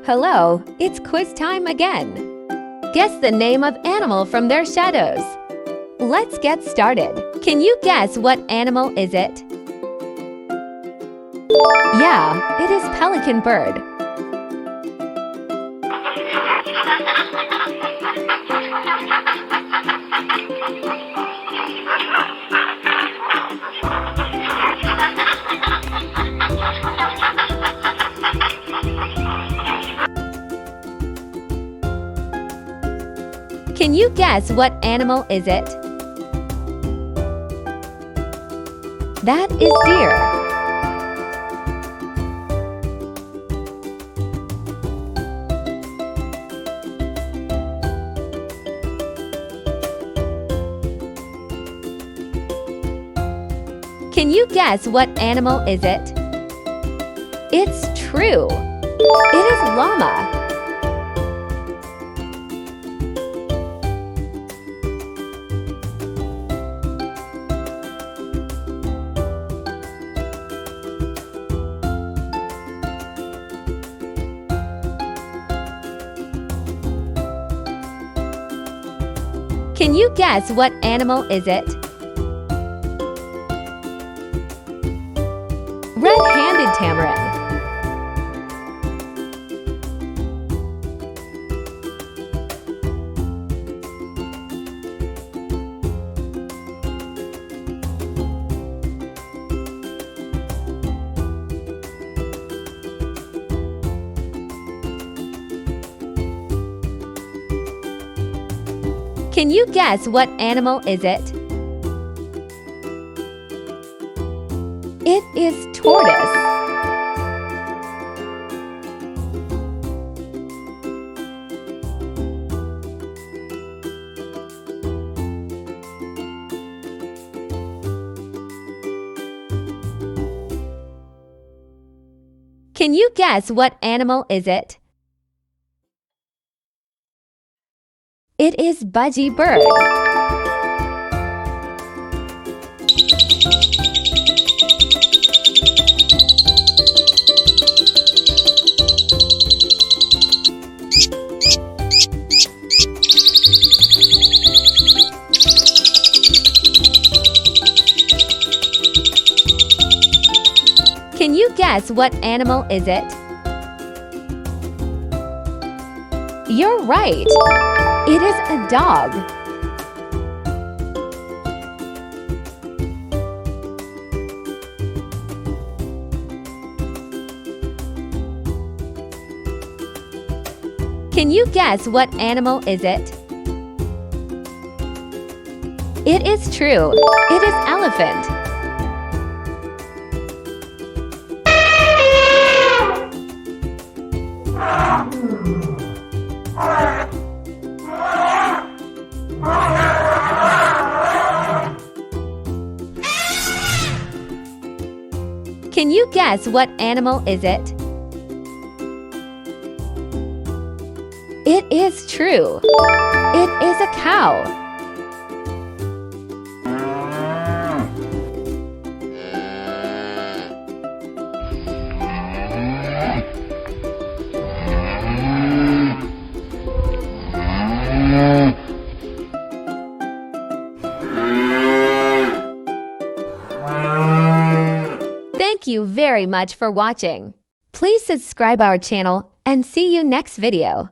Hello, it's quiz time again. Guess the name of animal from their shadows. Let's get started. Can you guess what animal is it? Yeah, it is pelican bird. Can you guess what animal is it? That is deer. Can you guess what animal is it? It's true. It is llama. Can you guess what animal is it? Red-handed tamarin. Can you guess what animal is it? It is tortoise. Can you guess what animal is it? It is Budgie bird. Can you guess what animal is it? You're right. It is a dog. Can you guess what animal is it? It is true. It is elephant. Can you guess what animal is it? It is true. It is a cow. Thank you very much for watching. Please subscribe our channel and see you next video.